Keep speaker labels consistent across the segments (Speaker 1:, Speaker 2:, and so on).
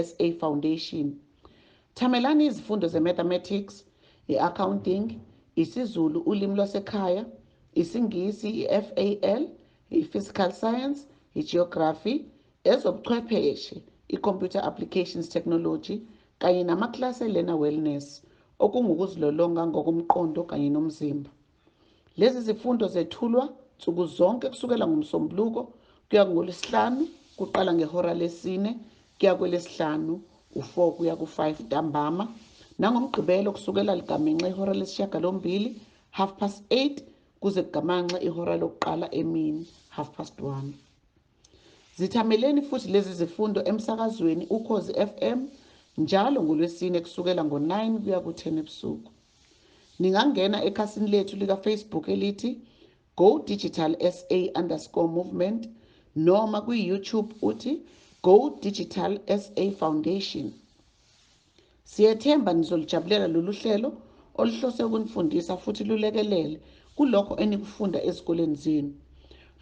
Speaker 1: SA Foundation. Thamelani izifundo ze-mathematics, i-accounting, isiZulu ulimi lwasekhaya, isingisi, i-FAL, i-physical science, i-geography, ezobuchwepheshe, i-computer applications technology, kanye namaklasi e-learner wellness, okungukuzilolonga ngokomqondo kanye nomzimba. Lezi zifundo zethulwa nsuku zonke kusukela ngoMsombuluko kuya ngoLwesihlanu, kuqala ngehora lesi-4 kuya kwelesihlanu, u-4 kuya ku-5 ntambama, nangomgqibelo kusukela ligamanxe ihora lesi-8, 8:30, kuze kugamanxe ihora lokuqala emini, 1:30. Zithameleni futhi lezi zifundo emsakazweni Ukhozi FM njalo ngoLwesine kusukela ngo-9 kuya ku-10 ebusuku. Ningangena ekhasini lethu lika-Facebook elithi Go Digital SA_movement noma kwi-YouTube uthi Go Digital SA Foundation. Siyethemba nizolijabulela lolu hlelo oluhlose ukunifundisa futhi lulekelele kulokho enikufunda ezikoleni zenu.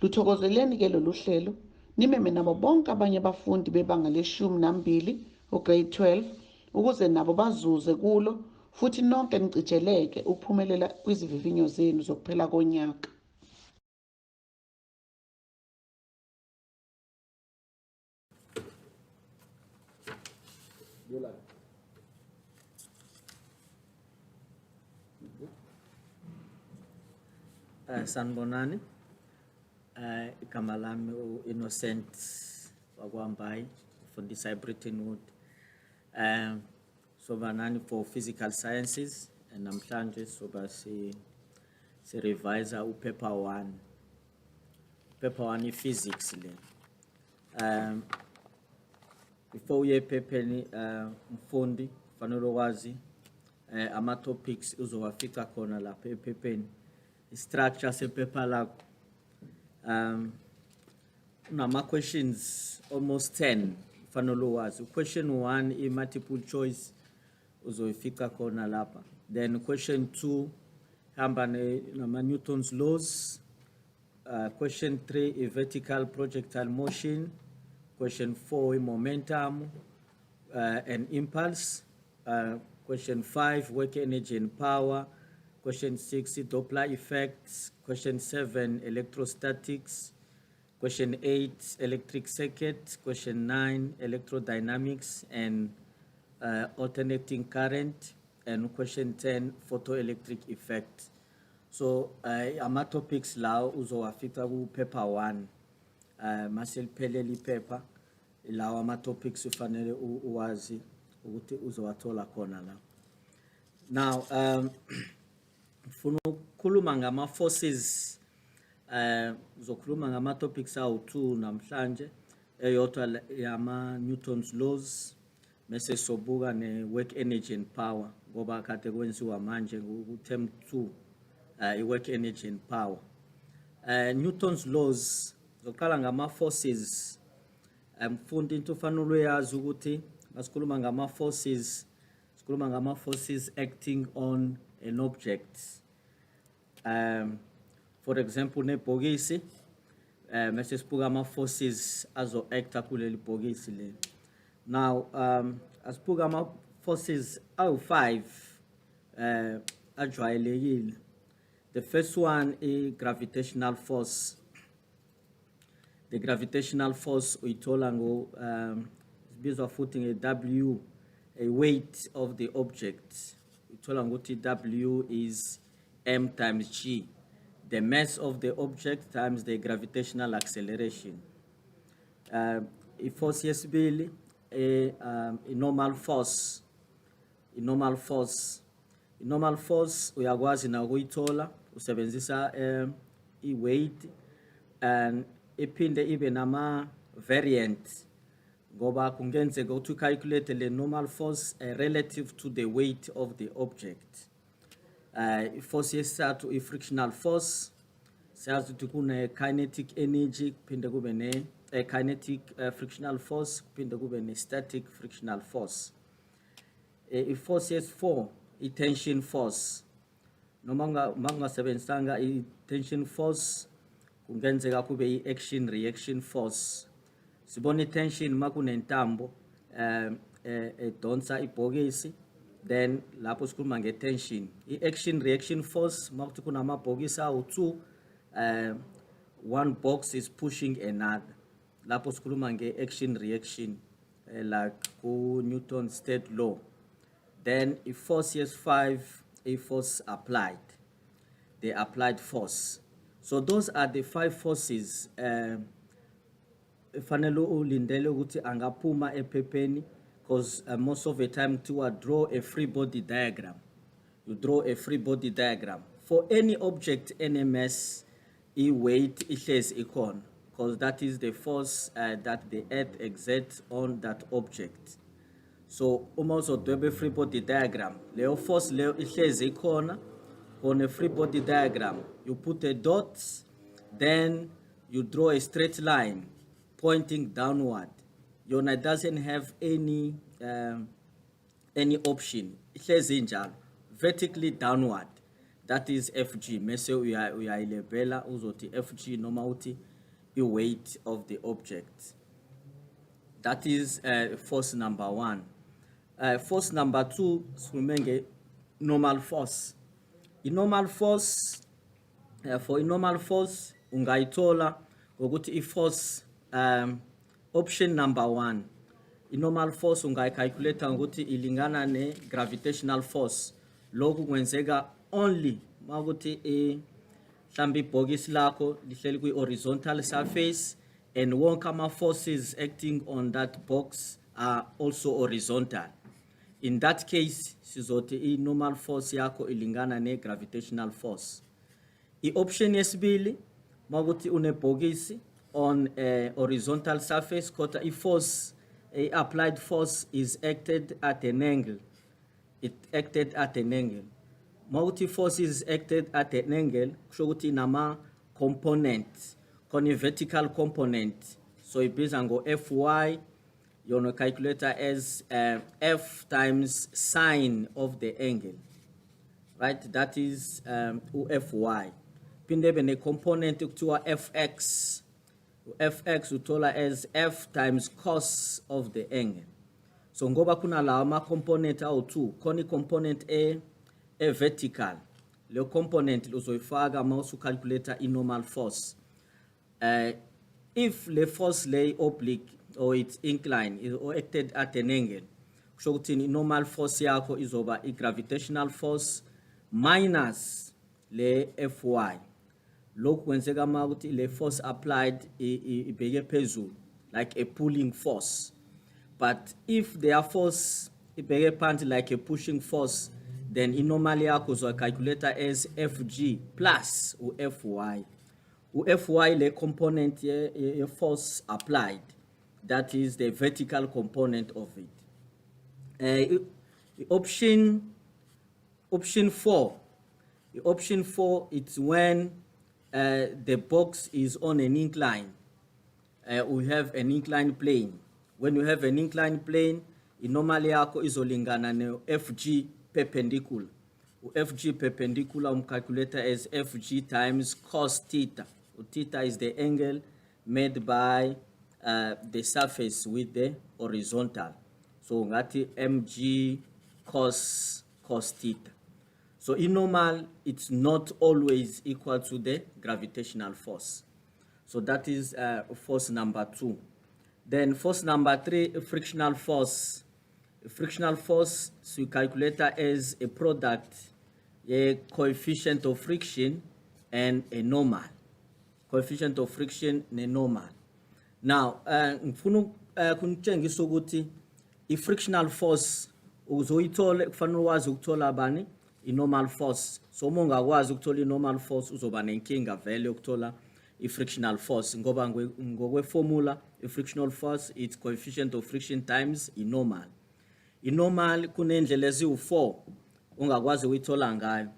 Speaker 1: Luthokozeleni-ke lolu hlelo, nimeme nabo bonke abanye abafundi bebanga le-12, grade 12, ukuze nabo bazuze kulo futhi nonke nicijheleke ukuphumelela kwizivivinyo zenu zokuphela konyaka.
Speaker 2: Sanibonani, igama lami u-Innocent wakwambayi, ufundisa eBrittonwood. Soba nani for physical sciences, namhlanje soba si revise upaper 1. Paper 1 physics le. Before uye ephepheni mfundi fanele ukwazi ama topics uzowafika khona lapha ephepheni. Structure sepaper lakho. Unama questions almost 10 fanele ukwazi. Question 1 i multiple choice uzoyifika khona lapha. Then question 2 hamba nama Newton's laws. Question 3 i vertical projectile motion. Question 4 i momentum and impulse. Question 5 work energy and power. Question 6 Doppler effects. Question 7 electrostatics. Question 8 electric circuit. Question 9 electrodynamics and alternating current. And question 10 photoelectric effect. So ama topics lawo uzowafika ku paper 1. Maseliphelele iphepha lawo ama topics ufanele uwazi ukuthi uzowathola khona la. Now ufuna ukukhuluma ngama forces, uzokhuluma ngama topics awu2 namhlanje. Eyodwa yama Newton's laws, mase sobuka ne work energy and power ngoba kade kwenziwa manje ku term 2 i work energy and power. Newton's laws zoqala ngama forces. Mfundi into fanele uyazi ukuthi masikhuluma ngama forces, sikhuluma ngama forces acting on an object. For example, nebhokisi mase sibuka ama forces azo acta kuleli bhokisi le. Now asibuka ama forces awu5 ajwayelekile. The first one is gravitational force. The gravitational force uyithola ngo sibizwa futhi nge-W, a weight of the object. Uyithola ngokuthi W is m times g, the mass of the object times the gravitational acceleration. Force yesibili normal force. Normal force uyakwazi na ukuyithola usebenzisa i-weight and iphinde ibe nama variant ngoba kungenzeka ukuthi calculate le normal force relative to the weight of the object. Force yesithathu i-frictional force, siyazi ukuthi kune kinetic energy kuphinde kube ne kinetic frictional force kuphinde kube ne static frictional force. I-force yesi4 i-tension force, noma ungasebenzisanga i-tension force kungenzeka kube i-action reaction force. Sibona i-tension makunentambo edonsa ibhokisi, then lapho sikhuluma nge-tension. I-action reaction force, makuthi kunamabhokisi awu-2, one box is pushing another. Lapho sikhuluma nge-action reaction, like ku-Newton's third law. Then i-force yes5, a force applied, the applied force. So those are the 5 forces fanele ulindele ukuthi angaphuma ephepheni, because most of the time to draw a free body diagram. You draw a free body diagram for any object NMS. Weight ihlezi ikhona, because that is the force that the earth exerts on that object. So uma uzodweba free body diagram, leyo force leyo ihlezi ikhona. On a free body diagram, you put a dot, then you draw a straight line pointing downward. Yona doesn't have any option. Ihlezi injalo, vertically downward. That is FG. Mese uyayilebela uzothi FG noma uthi i-weight of the object. That is force number 1. Force number 2 sikhulume normal force. I-normal force, for i-normal force ungayithola ngokuthi i-force option number 1. I-normal force ungayicalculate ngokuthi ilingana ne-gravitational force. Lokhu kwenzeka only makuthi mhlambe ibhokisi lakho lihleli kwi-horizontal surface and wonke ama-forces acting on that box are also horizontal. In that case, sizothi i-normal force yakho ilingana ne-gravitational force. I-option yesibili, makuthi unebhokisi on a horizontal surface, kodwa i-force, applied force is acted at an angle. It acted at an angle. Makuthi force is acted at an angle, kusho ukuthi nama component, kone vertical component. So ibizwa ngo Fy, you calculate as F times sine of the angle, right? That is Fy. Phinde be ne component kuthiwa Fx. Fx uthola as F times cos of the angle. So ngoba kuna lawa ma component awu-2, khona component a vertical. Le component uzoyifaka mawusu calculate i-normal force. If the force lay oblique or it's inclined or acted at an angle, kusho ukuthi i-normal force yakho izoba i-gravitational force minus le Fy. Lokhu kwenzeka ukuthi le force applied ibheke phezulu, like a pulling force. But if their force ibheke phansi like a pushing force, then i-normal yakho uzocalculate as Fg plus u-Fy. U-Fy le component ye force applied, that is the vertical component of it. Option 4. Option 4, it's when the box is on an incline. We have an inclined plane. When you have an inclined plane, i-normal yakho izolingana ne-Fg perpendicular. Fg perpendicular calculator as Fg times cos theta. Theta is the angle made by the surface with the horizontal. So ngati mg cos theta. So in normal, it's not always equal to the gravitational force. So that is force number 2. Then force number 3, frictional force. Frictional force, so you calculate as a product, a coefficient of friction and a normal. Coefficient of friction and a normal. Now, ngifuna kunitshengisa ukuthi i-frictional force uzoyithola kufanele wazi ukuthola bani i-normal force. So uma ungakwazi ukuthola i-normal force uzoba nenkinga vele ukuthola i-frictional force ngoba ngokwe-formula i-frictional force it's coefficient of friction times i-normal. I-normal kunendlela eziwu-4 ungakwazi ukuyithola ngayo.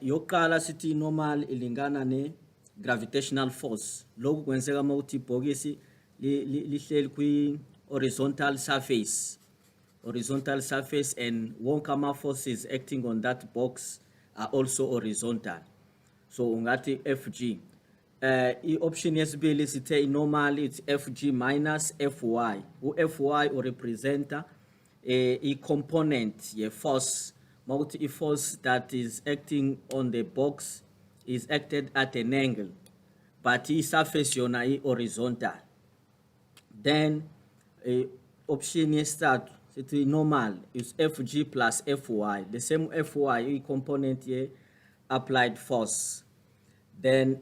Speaker 2: Yokuqala sithi i-normal ilingana ne-gravitational force. Lokhu kwenzeka mawuthi ibhokisi lihleli kwi-horizontal surface. Horizontal surface and wonke ama-forces acting on that box are also horizontal. So ungati Fg. I-option yesibili sithe normally it's Fg minus Fy. U-Fy urepresenta i-component ye-force. Mawukuthi i-force that is acting on the box is acted at an angle, but i-surface yona i-horizontal. Then option yesithathu sithi normal is Fg plus Fy. The same Fy i-component ye-applied force. Then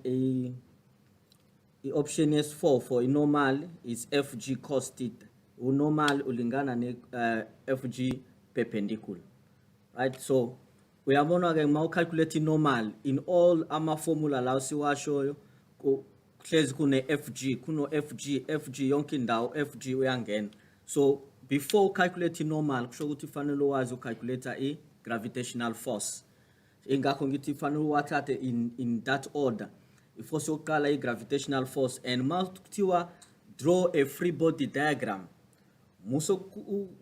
Speaker 2: option yesi-4 for normal is Fg cos theta. Normal ulingana ne Fg perpendicular. Right, so uyabona ke uma ucalculate normal in all ama formula la siwashoyo kuhlezi kune Fg kuno Fg yonke indawo Fg uyangena. So before calculate normal kusho ukuthi fanele wazi ucalculate i-gravitational force. Ingakho ngithi fanele uwathathe in that order. Iforce yokuqala i-gravitational force, and mawuthiwa draw a free body diagram muso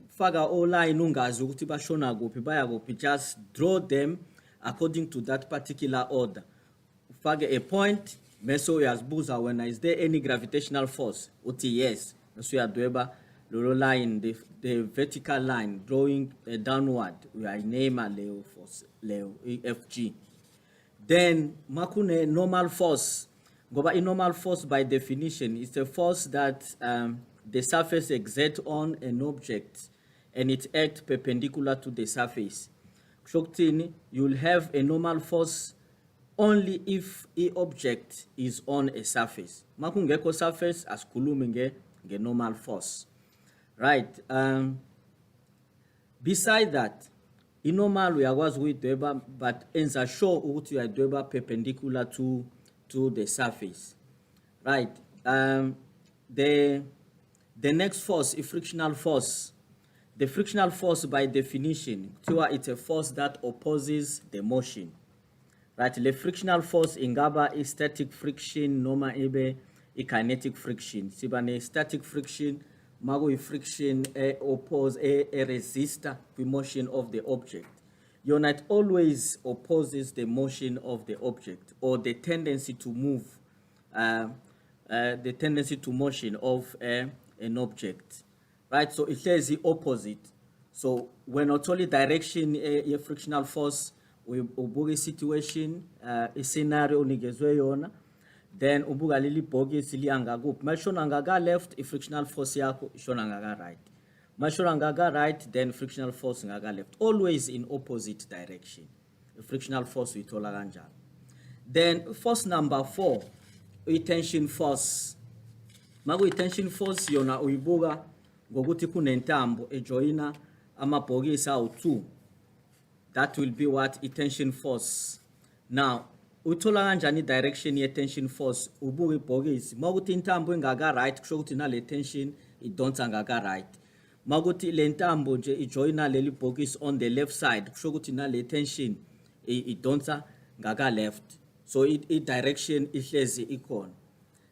Speaker 2: ufaka online ungazi ukuthi bashona kuphi baya kuphi, just draw them according to that particular order. Ufake a point bese uyazibuza wena is there any gravitational force, uthi yes, bese uyadweba lolo line, the vertical line drawing downward, uyayiname leyo force leyo Fg. Then makune normal force, ngoba i-normal force by definition is a force that the surface exerts on an object and it acts perpendicular to the surface. Kushokuthini, you'll have a normal force only if the object is on a surface. Makungekho surface asikhulumi nge normal force. Right. Beside that, i-normal uyakwazi ukuyidweba but enza sure ukuthi uyadweba perpendicular to the surface. Right. The next force is frictional force. The frictional force by definition, it's a force that opposes the motion. Right, the frictional force ingaba is static friction noma ibe kinetic friction. Sibane static friction, mago friction oppose a resistor the motion of the object. It always opposes the motion of the object or the tendency to move, the tendency to motion of an object. Right, so it says the opposite. So when not only direction a frictional force, we ubuga situation, a scenario unigezwe yona, then ubuga lili bogi sili angago. Mashon angaga left, a frictional force yako shon angaga right. Mashon angaga right, then frictional force angaga left. Always in opposite direction. A frictional force with toleranja. Then force number 4, tension force. Mago tension force yona uibuga ngokuthi kunentambo ejoyina amabhokisi awu2. That will be what tension force. Now, uthola kanjani direction ye tension force? Ubuke ibhokisi. Makuthi intambo ingaka right kusho ukuthi nale tension idonsa ngaka right. Makuthi le ntambo nje ijoyina leli bhokisi on the left side kusho ukuthi nale tension idonsa ngaka left. So it direction ihlezi ikhona.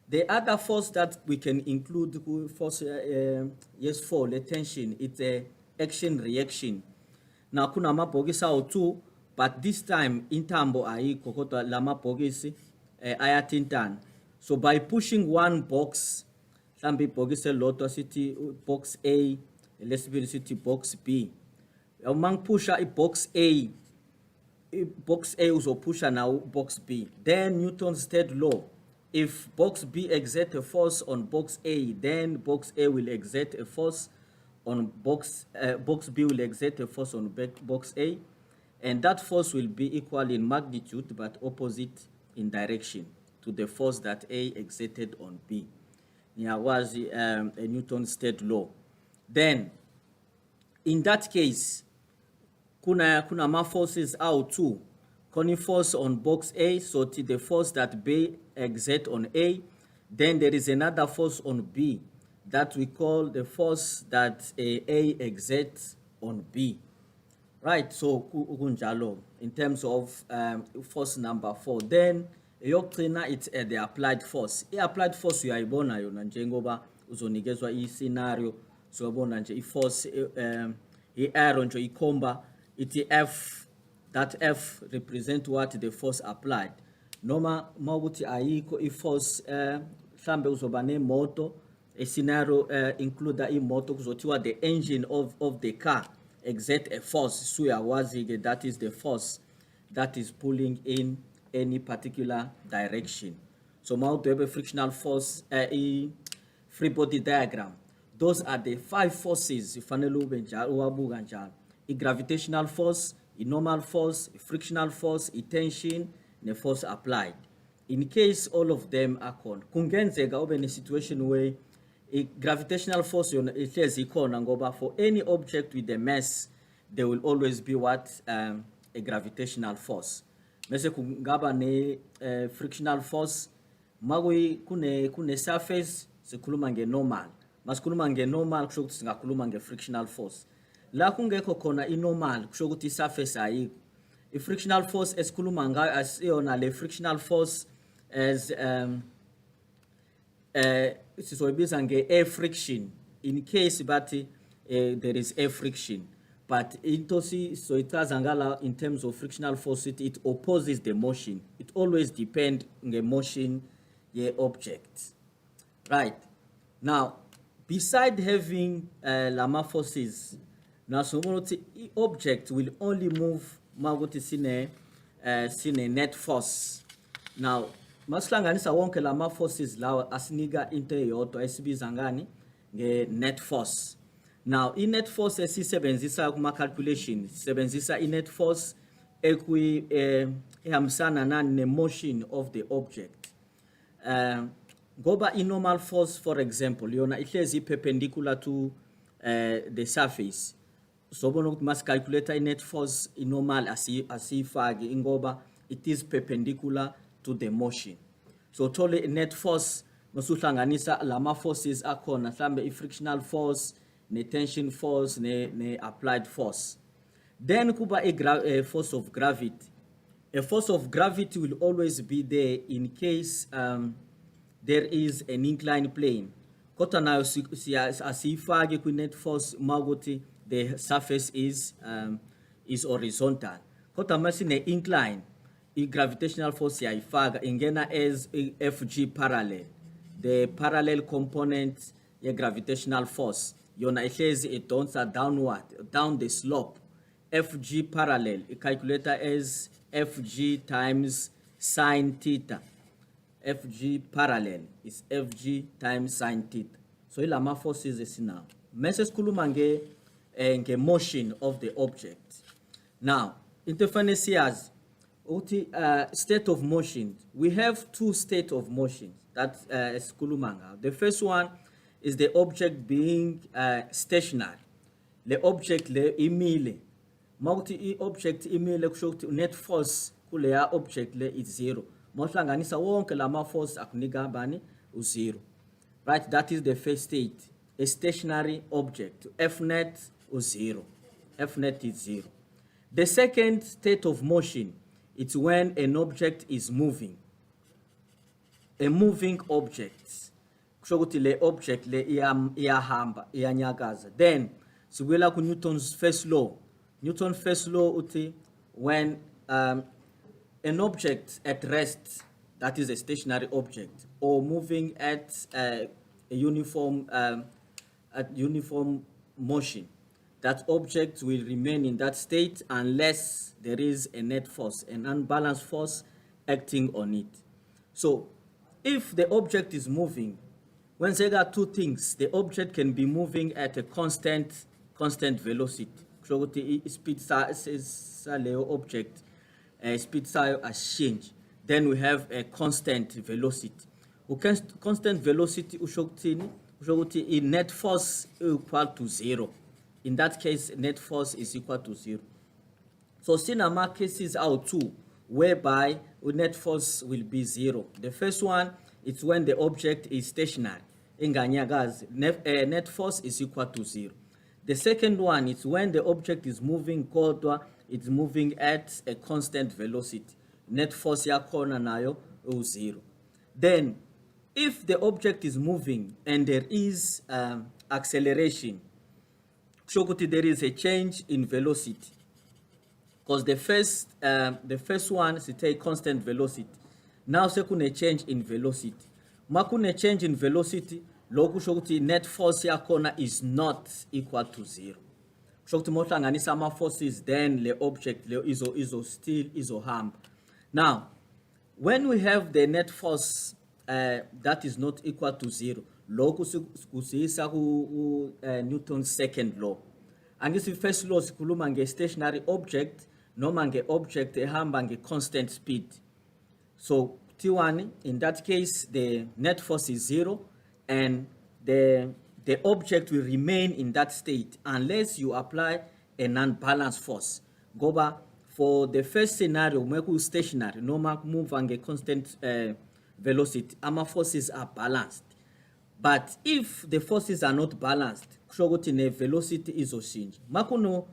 Speaker 2: The other force that we can include force yes for the tension, it's a action reaction. Now kuna mabhokisi awu2, but this time intambo ayikho kodwa la mabhokisi ayathintana. So by pushing one box, mhlambe ibhokisi elodwa sithi box A, lesibili sithi box B. Uma ngipusha ibox A, box A uzopusha now box B. Then Newton's third law. If box B exerts a force on box A, then box A will exert a force on box B will exert a force on box A, and that force will be equal in magnitude but opposite in direction to the force that A exerted on B. Here was a Newton's third law. Then, in that case, kuna ma forces out2. Koni force on box A, so the force that B exert on A, then there is another force on B that we call the force that A exerts on B. Right, so kunjalo in terms of force number 4. Then yokugcina it's the applied force. I-applied force uyayibona yona njengoba uzonikezwa i-scenario, so yabona nje i-force i-arrow nje ikhomba ithi F. That F represents what the force applied. noma mawukuthi ayikho i-force mhlambe uzoba nemoto, a scenario include imoto kuzothiwa the engine of the car exert a force, suyawazi-ke that is the force that is pulling in any particular direction. So mawudwebe frictional force, free body diagram, those are the 5 forces ifanele ube njalo uwabuka njalo: i-gravitational force, i-normal force, i-frictional force, i-tension, ne-force applied. In case all of them are khona, kungenzeka ube ne-situation where i-gravitational force yona ihlezi ikhona ngoba for any object with a mass there will always be what, a gravitational force. Bese kungaba ne-frictional force kune surface sikhuluma nge-normal, masikhuluma nge-normal kusho ukuthi singakhuluma nge-frictional force. La kungekho khona i-normal kusho ukuthi i-surface ayikho. I-frictional force esikhuluma ngayo asiyona le frictional force as sizoyibiza nge-air friction in case bathi there is air friction, but into sizoyichaza ngala in terms of frictional force it opposes the motion. It always depends on the motion object, right? Now, beside having lama forces, now so object will only move maguti sine net force. Now, masihlanganisa wonke lama forces lawa asinika into eyodwa esibiza ngani nge-net force. Now, i-net force esisebenzisa kuma calculation sisebenzisa i-net force ehambisana nani ne-motion of the object. Ngoba i-normal force, for example, yona ihlezi perpendicular to the surface. So bona ukuthi masicalculate i-net force i-normal asiyifaki ingoba it is perpendicular to the motion. So thole i-net force masuhlanganisa lama forces akhona mhlambe i-frictional force, ne-tension force, ne-applied force. Then kuba a force of gravity. A force of gravity will always be there in case there is an inclined plane. Kota nayo asiyifaki kwi-net force maguti the surface is horizontal. Kota masi ne-incline, i-gravitational force yayifaka ingena as FG parallel. The parallel component ye-gravitational force yona ihlezi idonsa downward, down the slope. FG parallel i-calculator as FG times sine theta. FG parallel is FG times sine theta. So ilama forces esinawo. Mase sikhuluma nge-motion of the object. Now, interferences, state of motion. We have 2 states of motion that sikhuluma ngawo. The first one is the object being stationary. The object le imile. Mawukuthi i-object imile kusho ukuthi net force kuleya object le is 0. Mawuhlanganisa wonke lama force akunika bani u-0. Right, that is the first state. A stationary object. F net is 0. F net is 0. The second state of motion, it's when an object is moving. A moving object. Kusho ukuthi le object le iyahamba, iyanyakaza. Then sibuyela ku Newton's first law. Newton's first law uthi when an object at rest, that is a stationary object, or moving at a uniform motion, that object will remain in that state unless there is a net force, an unbalanced force acting on it. So if the object is moving, when there are 2 things, the object can be moving at a constant velocity. So the speed says object speed sayo as change. Then we have a constant velocity. Constant velocity ushokuthi in net force equal to 0. In that case, net force is equal to 0. So sinama cases are 2 whereby net force will be 0. The first one is when the object is stationary. Net force is equal to 0. The second one is when the object is moving, it's moving at a constant velocity. Net force yakhona nayo 0. Then, if the object is moving and there is acceleration, there is a change in velocity. Because the first one is a constant velocity. Now sekune change in velocity. Makune change in velocity, lokhu shokuthi net force yakhona is not equal to 0. Shokuthi mohlanganisa ama forces, then le object le izohamba. Now, when we have the net force that is not equal to 0, lokhu kusiyisa ku Newton's second law. Angisi first law sikhuluma nge stationary object noma nge object ehamba nge constant speed. So T1, in that case, the net force is 0, and the object will remain in that state unless you apply a non-balanced force. Goba, for the first scenario, meku stationary, no move on a constant velocity, our forces are balanced. But if the forces are not balanced, kushokuthi velocity is change. Makuno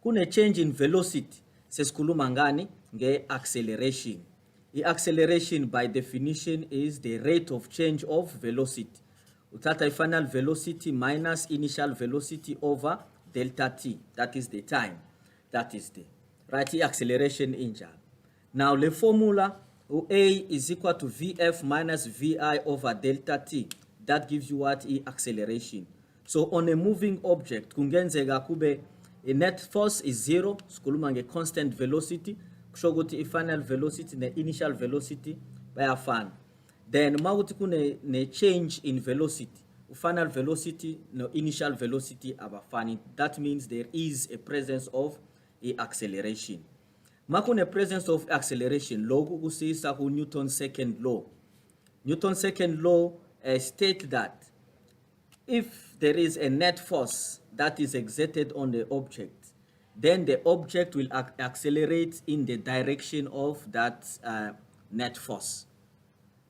Speaker 2: kune change in velocity, sesikhuluma ngani nge acceleration. The acceleration by definition is the rate of change of velocity. Uthatha final velocity minus initial velocity over delta t. That is the time. That is the right acceleration in njalo. Now the formula A is equal to Vf minus Vi over delta t. That gives you what is acceleration. So on a moving object, kungenzeka kube a net force is 0, sikhuluma nge constant velocity. Kushokuthi final velocity ne initial velocity bayafana. Then mawuthi kune change in velocity, final velocity no initial velocity abafani. That means there is a presence of a acceleration. Makune presence of acceleration, loku kusiyisa ku Newton's second law. Newton's second law states that if there is a net force that is exerted on the object, then the object will accelerate in the direction of that net force.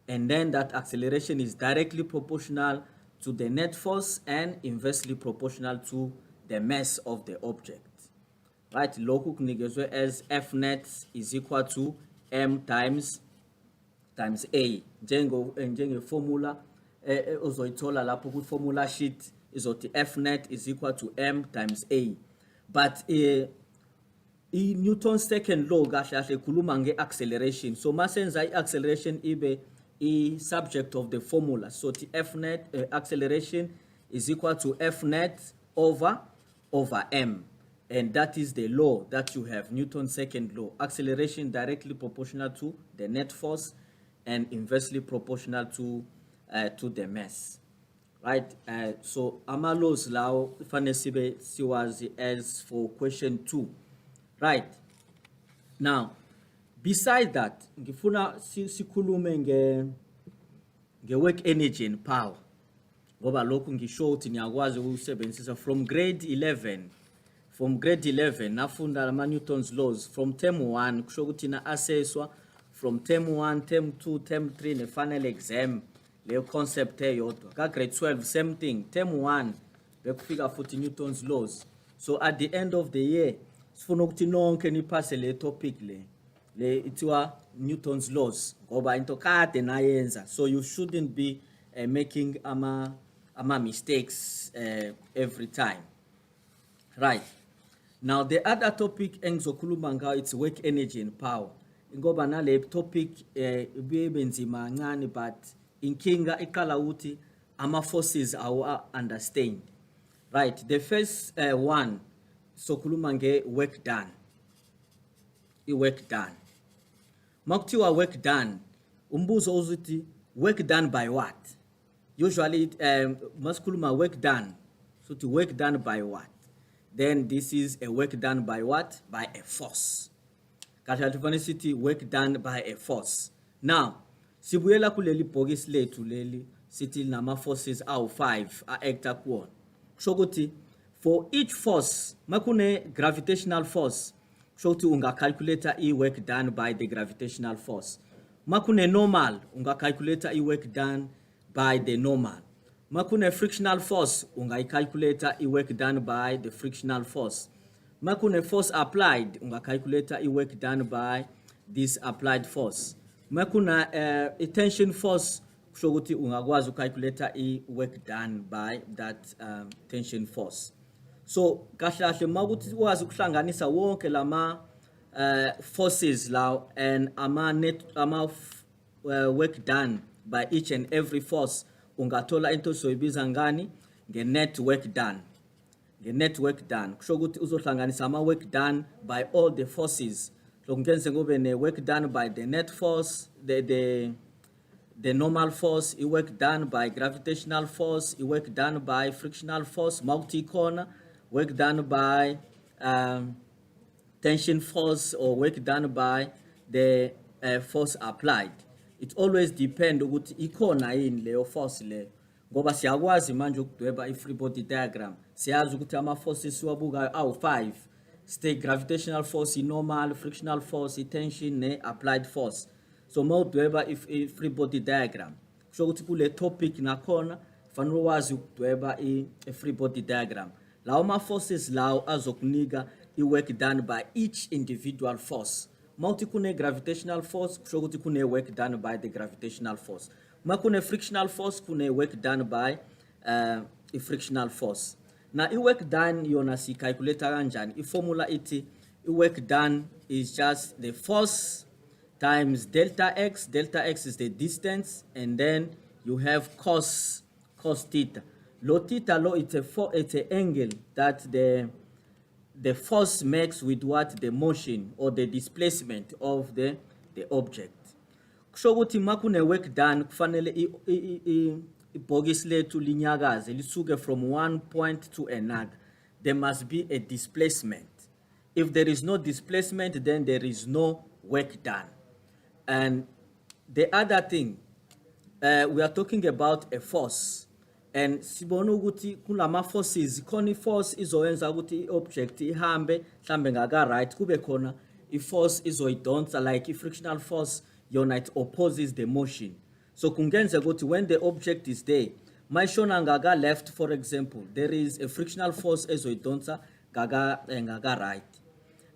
Speaker 2: And then that acceleration is directly proportional to the net force and inversely proportional to the mass of the object. Right? Loku kunigezwe as F net is equal to M times A. Njenge formula uzoyithola lapho ku formula sheet izothi F net is equal to M times A. But Newton's second law kahle khuluma nge acceleration. So masenza acceleration ibe subject of the formula. So the F net acceleration is equal to F net over M. And that is the law that you have, Newton's second law. Acceleration directly proportional to the net force and inversely proportional to the mass. Right, so ama laws law fanele siwazi as for question 2. Right, now beside that ngifuna sikhulume nge work energy and power, ngoba lokhu ngisho ukuthi niyakwazi ukusebenzisa from grade 11 nafunda ama Newton's laws from term 1 kusho ukuthi na assesswa from term 1, term 2, term 3 ne final exam. Le concept eyodwa ka grade 12 same thing, term 1 bekufika futhi Newton's laws. So at the end of the year sifuna ukuthi nonke niphase le topic le ithiwa Newton's laws ngoba into kade nayenza, so you shouldn't be making ama mistakes every time. Right, now the other topic engizokhuluma ngayo it's work energy and power. Ngoba nale topic ibenzima kancane, but inkinga iqala ukuthi ama forces are understand. Right, the first one sokhuluma nge work done. Work done. Makuthiwa work done, umbuzo uzuthi work done by what? Usually masikhuluma work done, so to work done by what? Then this is a work done by what? By a force. Kahle work done by a force. Now sibuyela kuleli bhokisi lethu leli sithi nama forces awu 5 acta kuwona. Kusho ukuthi for each force makune gravitational force, kusho ukuthi unga calculate I work done by the gravitational force. Makune normal unga calculate I work done by the normal. Makune frictional force unga calculate I work done by the frictional force. Makune force applied unga calculate I work done by this applied force. Makuna a tension force, kusho ukuthi ungakwazi ucalculate I work done by that tension force. So kahle makuthi wazi ukuhlanganisa wonke lama forces law and ama work done by each and every force, ungathola into soyibiza ngani nge-net work done. Nge-net work done kusho ukuthi uzohlanganisa ama-work done by all the forces. So kungenze kube ne-work done by the net force, the normal force, i-work done by gravitational force, i-work done by frictional force, multi-corner, work done by tension force, or work done by the force applied. It always depends ukuthi ikhona yini leyo force leyo, ngoba siyakwazi manje ukudweba i-free body diagram. Siyazi ukuthi ama-forces siwabukayo awu-5. Stay gravitational force, i-normal, frictional force, i-tension, ne-applied force. So mawudweba i-free body diagram, kusho ukuthi kule topic nakhona fanele wazi ukudweba i-free body diagram. Lawo ma-forces lawo azokunika i-work done by each individual force. Mawuthi kune gravitational force, kusho ukuthi kune work done by the gravitational force. Ma kune frictional force, kune work done by i-frictional force. Na i-work done yona si calculate kanjani? I-formula ithi i-work done is just the force times delta x. Delta x is the distance, and then you have cos theta. Lo theta, lo, it's an angle that the force makes with what? The motion or the displacement of the object. Kusho ukuthi makune work done kufanele ibhokisi lethu linyakaze lisuke from one point to another. There must be a displacement. If there is no displacement, then there is no work done. And the other thing, we are talking about a force. And sibona ukuthi kulama forces, khona force izoyenza ukuthi i-object ihambe mhlambe ngaka right, kube khona i-force izoyidonsa, like i-frictional force yona it opposes the motion. So kungenza ukuthi when the object is there, mayishona ngaka left, for example, there is a frictional force ezoyidonsa ngaka right.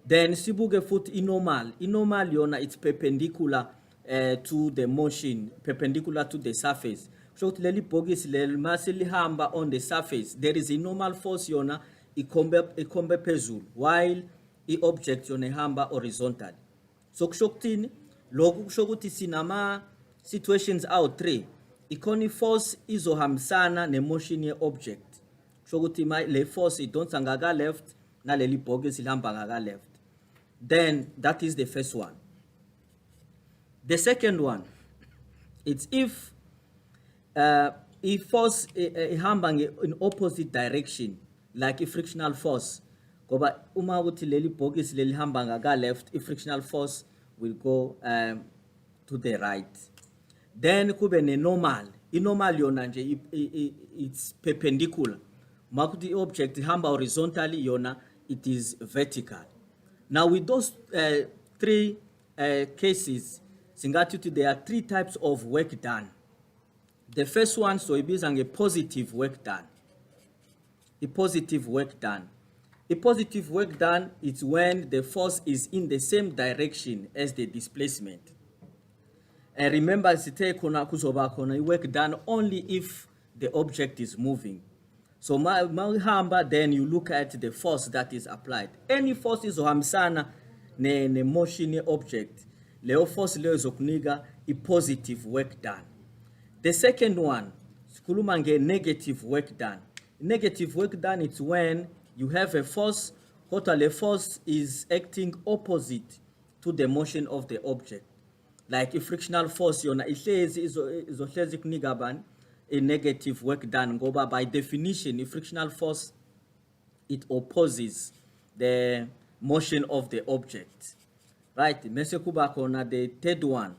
Speaker 2: Then sibuke futhi i-normal. I-normal yona it's perpendicular to the motion, perpendicular to the surface. So leli bhokisi leli mase lihamba on the surface, there is a normal force yona ikhombe phezulu, while i-object yona ihamba horizontal. So kusho kuthini? Lokhu kusho ukuthi sinama situations awu-3. Ikhona force izohambisana ne-motion ye-object. Kusho ukuthi le force idonsa ngaka left, naleli bhokisi lihamba ngaka left. Then that is the first one. The second one, it's if force ihamba in opposite direction, like a frictional force. Ngoba uma ukuthi leli bhokisi leli hamba ngaka left, a frictional force will go to the right. Then kube ne normal. I-normal yona nje it's perpendicular. Makuthi object hamba horizontally, yona it is vertical. Now with those three cases, singathi there are 3 types of work done. The first one, so it is a positive work done. A positive work done. A positive work done is when the force is in the same direction as the displacement. And remember, work done only if the object is moving. So then you look at the force that is applied. Any force is hamsana ne motion object. Leo force leo zokuniga a positive work done. The second one, skulumange negative work done. Negative work done is when you have a force, total force is acting opposite to the motion of the object. Like a frictional force, yona izohlezi kuniga ban a negative work done. Ngoba by definition, a frictional force it opposes the motion of the object. Right? Mesekubakona the third one.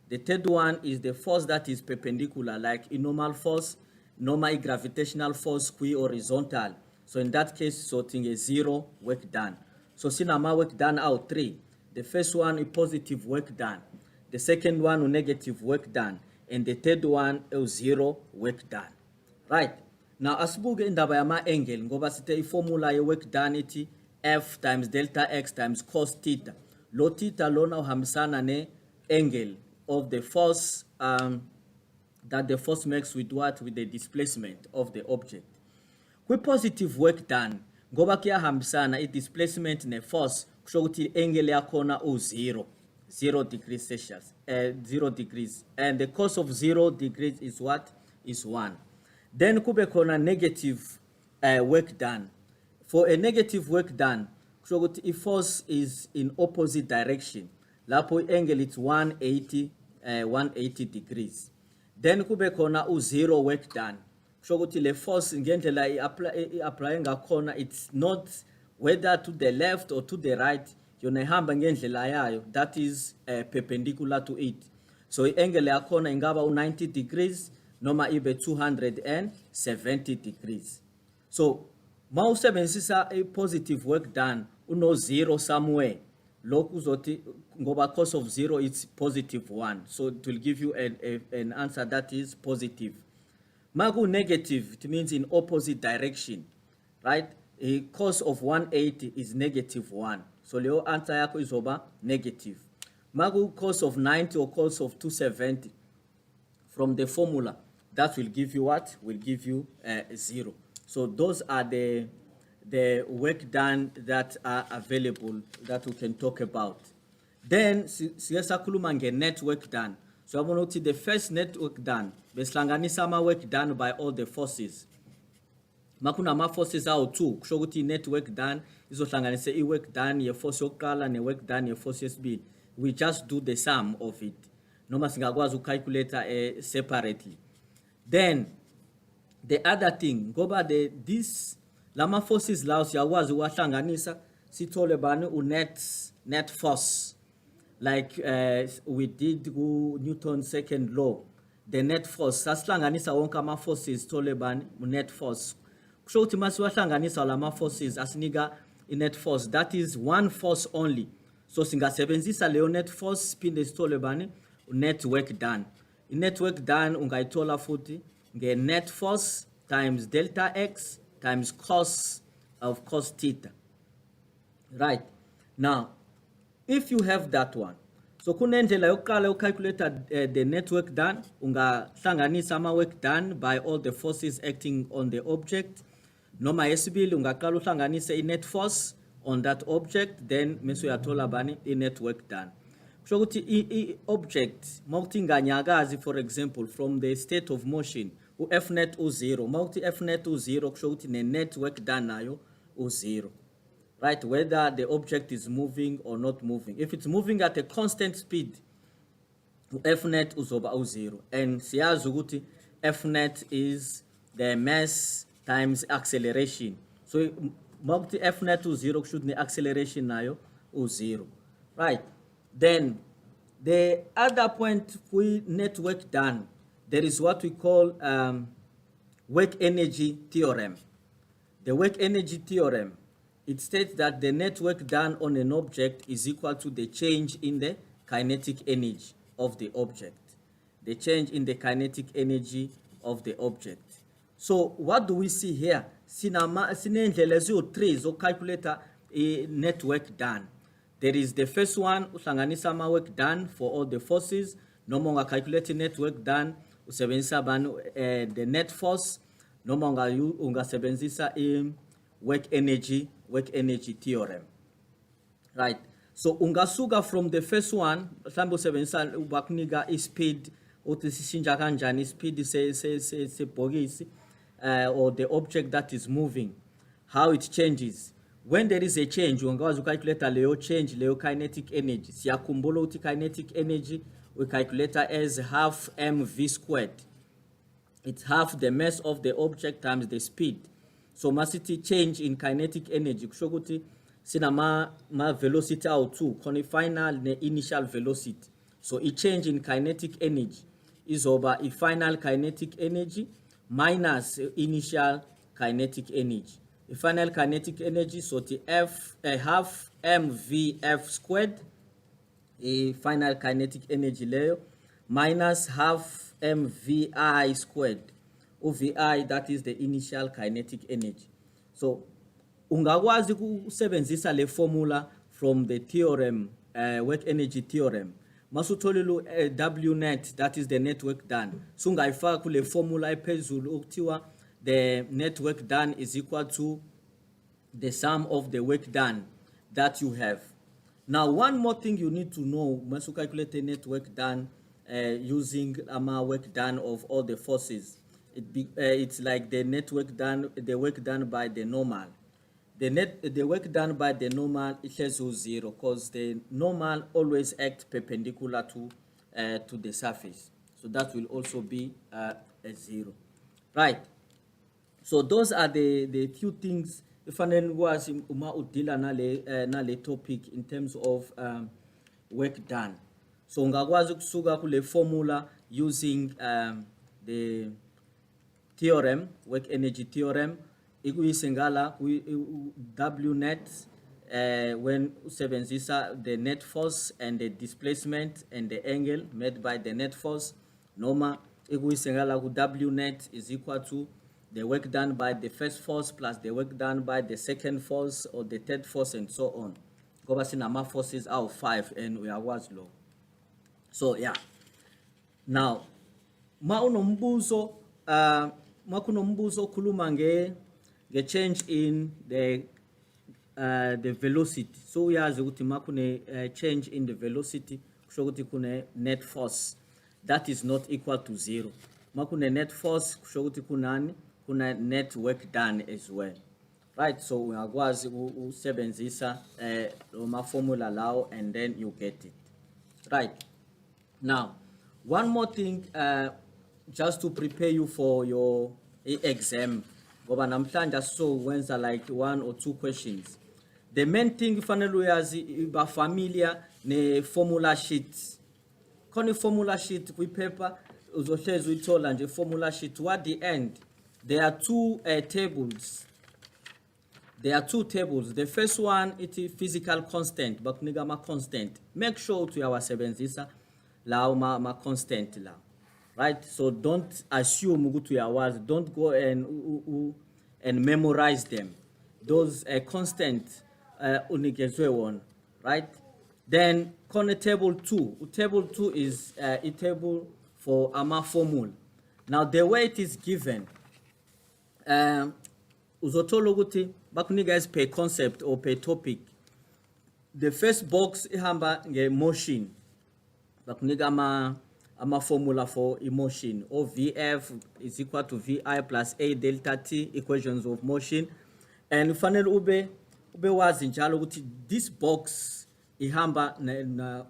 Speaker 2: The third one is the force that is perpendicular, like a normal force, normal gravitational force, qui horizontal. So in that case, sorting a 0 work done. So sinama work done out 3. The first one is positive work done. The second one is negative work done. And the third one is 0 work done. Right? Now, asibuke indaba yama angle, ngoba site formula ye work done iti F times delta X times cos theta. Lo theta lona uhambisana ne angle of the force that the force makes with what? With the displacement of the object. Kwi positive work done, ngoba kuyahambisana i displacement ne force, kusho ukuthi angle yakhona u 0. 0 degrees Celsius, 0 degrees. And the cos of 0 degrees is what? Is 1. Then kube khona negative work done. For a negative work done, if force is in opposite direction, lapho angle it's 180 degrees. Then kube khona u-0 work done. Le force ngendlela i-apply ngakhona, it's not whether to the left or to the right, yona ihamba ngendlela yayo, that is perpendicular to it. So i-angle yakhona ingaba u-90 degrees noma ibe 270 degrees. So ma usebenzisa a positive work done, uno 0 somewhere, lokhu uzothi ngoba cos of 0 it's positive 1, so it will give you an answer that is positive. Magu negative, it means in opposite direction, right? A cos of 180 is negative 1, so leo answer yako izoba negative. Magu cos of 90 or cos of 270, from the formula, that will give you what? Will give you 0. So those are the work done that are available that we can talk about. Then siyasa khuluma nge-net work done. So I want to see the first net work done. Besihlanganisa ama work done by all the forces. Makuna ama forces awu-2. Kusho ukuthi net work done izohlanganisa i-work done ye-force yokuqala ne-work done ye-force yesibili. We just do the sum of it. Noma singakwazi ucalculate separately. Then the other thing, ngoba this lama forces lawo siyakwazi uwahlanganisa sithole bani net force, like we did ku Newton's second law. The net force sasihlanganisa wonke ama forces sithole bani net force. Kusho ukuthi masiwahlanganisa lama forces asinika i-net force, that is one force only. So singasebenzisa leyo net force phinde sithole bani net work done. I-net work done ungayithola futhi net force times delta x times cos of cos theta. Right. Now, if you have that one, so kunendlela yokuqala ucalculate the net work done, ungahlanganisa ama work done by all the forces acting on the object. Noma yesibili ungaqala uhlanganise i-net force on that object, then mase uyathola bani i-net work done. Kusho ukuthi i-object mawuthi inganyakazi, for example, from the state of motion, u-F net u-0. Mawuthi F net u-0 kusho ukuthi ne-net work done nayo u-0. Right, whether the object is moving or not moving. If it's moving at a constant speed, F net uzoba u-0. And siyazi ukuthi F net is the mass times acceleration. So mawuthi F net u-0 kusho ukuthi ne-acceleration nayo u-0. Right. Then the other point we net work done, there is what we call work energy theorem. The work energy theorem, it states that the net work done on an object is equal to the change in the kinetic energy of the object. The change in the kinetic energy of the object. So what do we see here? Sinendlela eziwu-3 zokukhalculate a net work done. There is the first one, uhlanganisa ama work done for all the forces. Noma ungacalculate net work done, usebenzisa the net force. Noma ungasebenzisa work energy theorem. Right. So ungasuka from the first one, mhlambe usebenzisa bakunika i-speed, uthi sishintsha kanjani i-speed sebhokisi or the object that is moving, how it changes. When there is a change, ungakwazi ucalculate leyo change, leyo kinetic energy. Siyakhumbula ukuthi kinetic energy we calculate as half mv squared. It's half the mass of the object times the speed. So masiti change in kinetic energy kusho ukuthi sinama velocity awu-2, khona i-final ne-initial velocity. So a change in kinetic energy is over a final kinetic energy minus initial kinetic energy. The final kinetic energy, so the half mvf squared, a final kinetic energy layer, minus half mvi squared. OVI, that is the initial kinetic energy. So ungakwazi kusebenzisa le formula from the theorem, work energy theorem. Masutholile W net, that is the net work done. So ungayifaka kule formula ephezulu okuthiwa the net work done is equal to the sum of the work done that you have. Now, one more thing you need to know, once you calculate the net work done using work done of all the forces, it's like the work done by the normal. The work done by the normal is equals to 0 because the normal always act perpendicular to the surface. So that will also be a 0. Right. So those are the few things ifanele ukwazi uma udila nale topic in terms of work done. So ungakwazi ukusuka kule formula using the theorem, work energy theorem, ikuyise ngala W net when usebenzisa the net force and the displacement and the angle made by the net force, noma ikuyise ngala W net is equal to the work done by the first force plus the work done by the second force or the third force and so on. Ngoba sinama forces out 5 and uyakwazi lo. So yeah. Now, ma kunombuzo khuluma change in the velocity. So uyazi ukuthi ma kune change in the velocity kusho ukuthi kune net force that is not equal to 0. Ma kune net force kusho ukuthi kuna net work done as well. Right, so uyakwazi usebenzisa ma formula lawo and then you get it. Right. Now, one more thing just to prepare you for your exam. Ngoba namhlanje so wenza like 1 or 2 questions. The main thing fanele uyazi ba familiar ne formula sheet. Kone formula sheet kwi paper uzohlezi uyithola nje formula sheet at the end. There are two tables. There are 2 tables. The first one it is physical constant, bakunika ma constant. Make sure to yawasebenzisa lawo ma constant la. Right? So don't assume ukuthi uyawazi. Don't go and memorize them. Those constant unikezwe one, right? Then kone table 2. Table 2 is a table for ama formula. Now the way it is given, uzothola ukuthi bakunika guys per concept or per topic. The first box ihamba nge-motion. Bakunika ama formula for emotion. Or VF is equal to VI plus A delta T, equations of motion. And fanele ube wazi njalo ukuthi this box ihamba na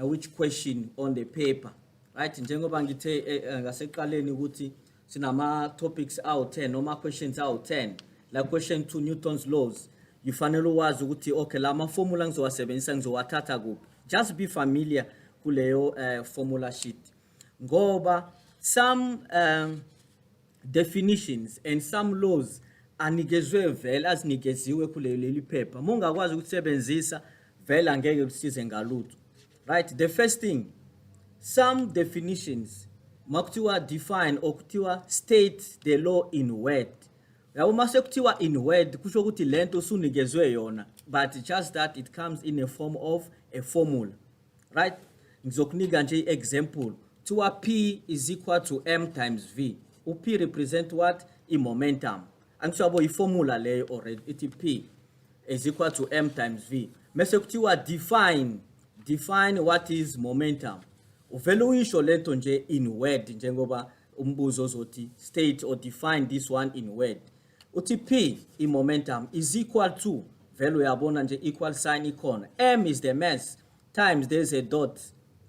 Speaker 2: which question on the paper. Right? Njengoba ngithe ngaseqaleni ukuthi sinama topics out 10 noma questions out 10. Like question 2 Newton's laws. You fanele wazi ukuthi okay la ma formula ngizowasebenzisa ngizowathatha kuphi. Just be familiar kuleyo formula sheet. Ngoba some definitions and some laws anikezwe vele azinikeziwe kuleli paper. Mongakwazi ukusebenzisa vele angeke kusize ngalutho. Right? The first thing, some definitions makuthiwa define or kuthiwa state the law in word. Yabo mase kuthiwa in word kusho ukuthi lento usunikezwe yona, but just that it comes in a form of a formula. Right? Ngizokunika nje example. Kuthiwa P is equal to M times V. P represent what? Momentum. Angisho formula leyo already. It P is equal to M times V. Mase kuthiwa define what is momentum. Uvele uyisho lento nje in word njengoba umbuzo zothi state or define this one in word. Uthi P momentum is equal to vele uyabona nje equal sign ikhona. M is the mass times there's a dot,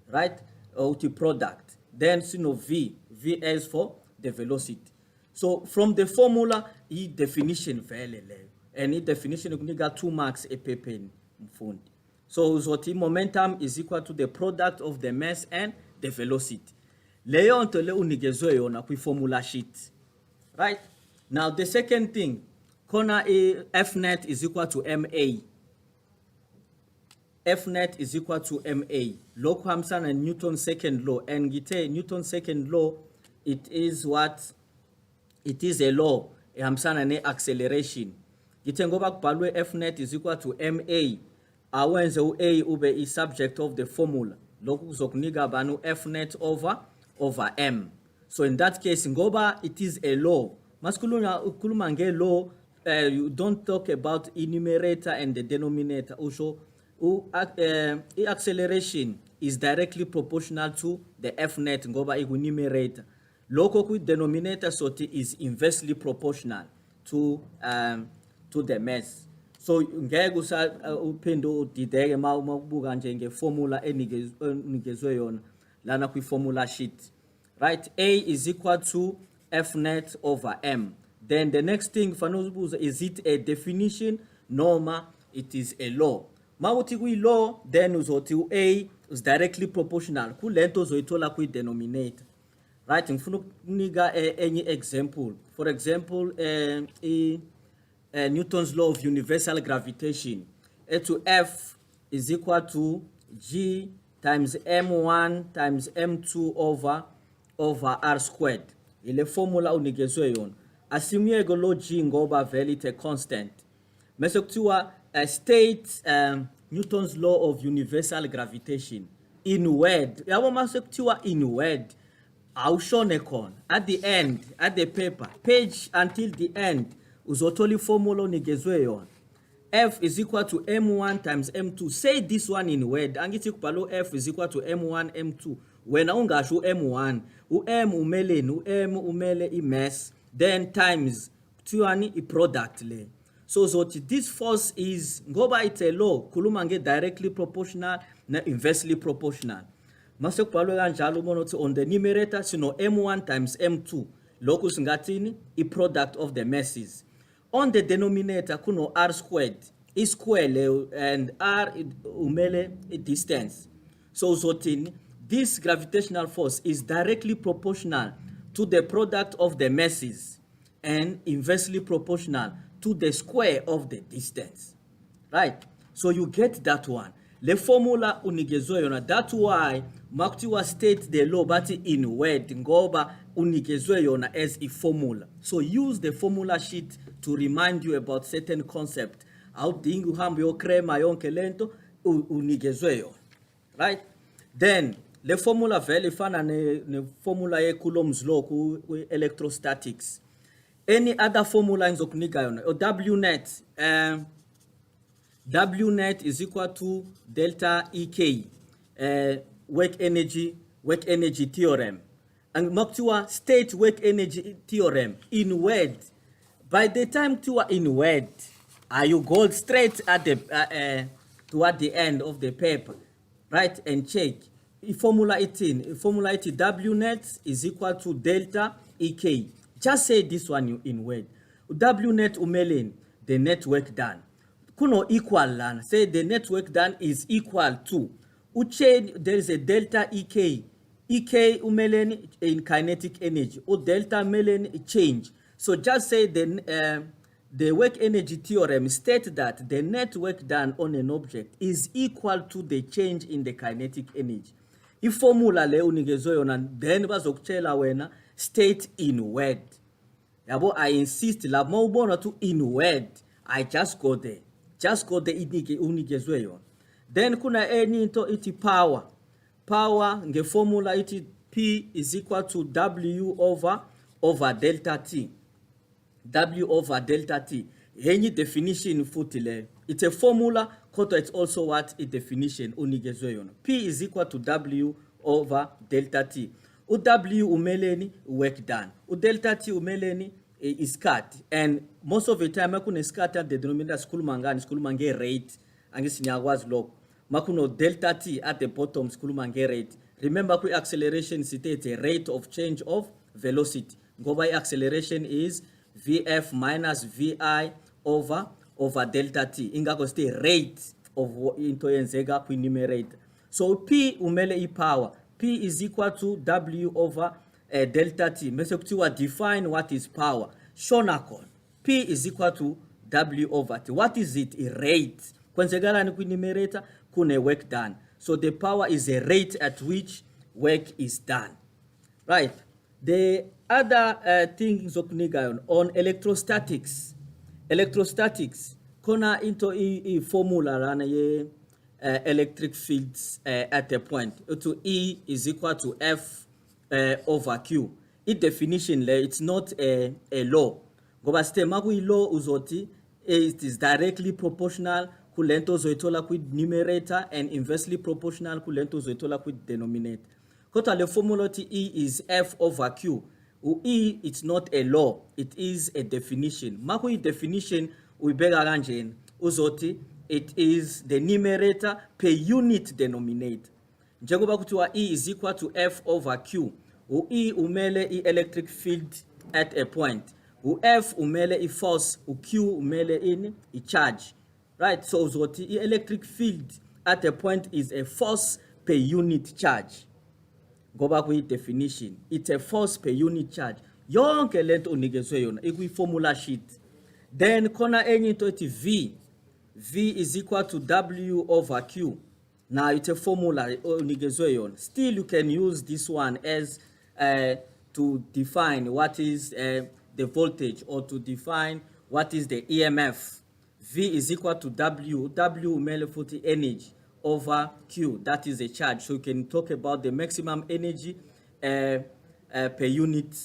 Speaker 2: right? Uthi product. Then V is for the velocity. So from the formula definition vele leyo. And definition ukunika 2 marks ephepheni mfundi. So uzothi momentum is equal to the product of the mass and the velocity. Leyo nto le unikezwe yona kwi formula sheet. Right? Now the second thing, khona F net is equal to MA. F net is equal to MA. Lokhu hamsana Newton's second law, and ngithe Newton's second law, it is what? It is a law hamsana ne acceleration. Ngithe ngoba kubhalwe F net is equal to MA. Awenze A ube is subject of the formula. Lokhu kuzokunika banu F net over M. So in that case, ngoba it is a law. Maskuluma nge law, you don't talk about enumerator and the denominator. Usho i-acceleration is directly proportional to the f net ngoba iku-numerator. Lokho kwi-denominator sothi is inversely proportional to the mass. So ngeke uphinde udideke uma ubuka nje ngeformula enikezwe yona lana kwi-formula sheet. Right, A is equal to F net over M. Then the next thing, is it a definition? Noma, it is a law. Mawuthi kuyi-law, then uzothi A is directly proportional. Kulento uzoyithola kwi-denominator. Right, ngifuna ukunika any example. For example, Newton's law of universal gravitation. A to F is equal to G times M1 times M2 over R squared. Ile formula unikezwe yona. Assume lo G ngoba vele it a constant. Mase kuthiwa state Newton's law of universal gravitation in word. Yabo mase kuthiwa in word. Awushone khona at the end, at the paper page until the end uzothola formula unikezwe yona. F is equal to M1 times M2. Say this one in word. Angithi kubhalo F is equal to M1 M2. Wena ungasho M1, M umeleni, M umele i-mass, then times kuthiwani i-product le. So this force is ngoba it's a law, khuluma directly proportional na inversely proportional. Mase kubhalwe kanjalo ubona ukuthi on the numerator sino M1 times M2. Lokhu singathini i-product of the masses. On the denominator kuno R squared, I square le and R umele a distance. So this gravitational force is directly proportional to the product of the masses and inversely proportional to the square of the distance. Right? So you get that one. Le formula unikezwe yona. That's why makutiwa state the law but in word ngoba unikezwe yona as a formula. So use the formula sheet to remind you about certain concept. Awudingi uhambe yokrema yonke lento unikezwe yona. Right? Then le formula vele ifana ne formula ye Coulomb's law ku electrostatics. Any other formula engizokunika yona or W net W net is equal to delta EK work energy theorem. And makutiwa state work energy theorem in word. By the time you are in word, you go straight at the toward the end of the paper, right, and check. Formula 18, W net is equal to delta EK. Just say this one in word. W net umelen, the net work done. Kuno equal lan, say the net work done is equal to. Uche, there is a delta EK. EK umelen in kinetic energy. Or delta umelen change. So just say the work energy theorem states that the net work done on an object is equal to the change in the kinetic energy. If formula le unikezwe yona then bazokutshela wena state in word. Yabo I insist la mawubona to in word. I just go there. Just go there unikezwe yona. Then kuna enye into iti power. Power nge formula iti P is equal to W over delta T. W over delta T. Any definition futile. It's a formula, koto it's also what a definition unikezwe yona. P is equal to W over delta T. U W umeleni work done. U delta T umeleni is cut. And most of the time makune scatter at the denominator skulumange rate. Angisinyagwazi log. Makuno delta T at the bottom skulumange rate. Remember ku acceleration it's a rate of change of velocity. Go by acceleration is Vf minus Vi over delta T. Ingako stay rate of into yenzeka ku numerator. So P umele I power. P is equal to W over delta T. Mese kutiwa define what is power. Shonakon. P is equal to W over T. What is it? A rate. Kwenzekala ni ku numerator kune work done. So the power is a rate at which work is done. Right. The other things on electrostatics. Electrostatics kona into a formula rana ye electric fields at a point. To E is equal to F over Q. Its definition it's not a law. Goba stemaku law uzoti it is directly proportional kulento ozoyithola kwi-numerator and inversely proportional kulento ozoyithola kwi-denominator. Kodwa le formula othi E is F over Q. E, it's not a law, it is a definition. Maku definition uyibeka kanjeni uzothi it is the numerator per unit denominator. Njengoba kuthiwa E is equal to F over Q. E umele i-electric field at a point. F umele i-force, Q umele i-charge. Right, so uzothi i-electric field at a point is a force per unit charge. Go back with definition. It's a force per unit charge. Yonke lento unikezwe yona ikwi-formula sheet. Then khona enye into ethi V. V is equal to W over Q. Now it's a formula unikezwe yona. Still you can use this one as to define what is the voltage or to define what is the EMF. V is equal to W. W umele futhi energy over Q, that is a charge. So you can talk about the maximum energy per unit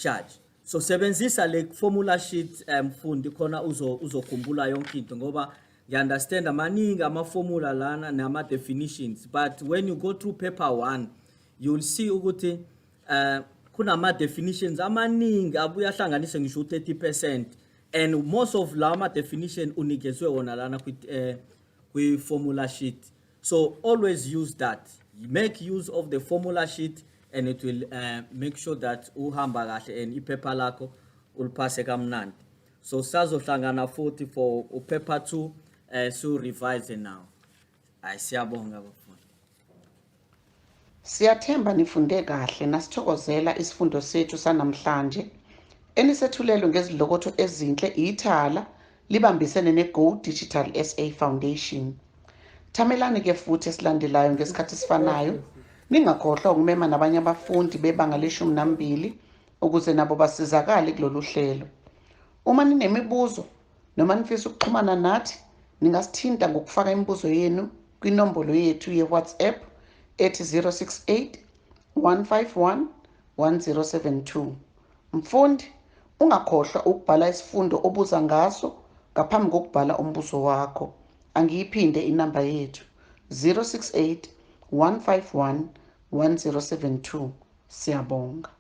Speaker 2: charge. So sebenzisa le formula sheet mfundi khona uzokhumbula yonke into ngoba you understand amaningi ama formula lana nama definitions, but when you go through paper 1 you will see ukuthi kuna ama definitions amaningi abuya hlanganise ngisho 30%, and most of lama definition unikezwe wona lana kwi formula sheet. So always use that. Make use of the formula sheet and it will make sure that uhamba kahle and iphepha lakho ulipase kamnandi. So sazohlangana futhi for paper 2 so revise now. Siyabonga bafundi.
Speaker 1: Siyathemba nifunde kahle nasithokozela isifundo sethu sanamhlanje. Enisethulelwe ngezilokotho ezinhle Ithala libambisene ne-Go Digital SA Foundation. Thamelani ke futhi esilandelayo ngesikhathi sifanayo. Ningakhohlwa ukumema nabanye abafundi bebanga le-12 ukuze nabo basizakale kulolu hlelo. Uma ninemibuzo noma nifisa ukuxhumana nathi, ningasithinta ngokufaka imibuzo yenu kwinombolo yethu ye-WhatsApp ethi 068 151 1072. Mfundi, ungakhohlwa ukubhala isifundo obuza ngaso ngaphambi kokubhala umbuzo wakho. Angiyiphinde inamba yethu 068 151 1072. Siyabonga.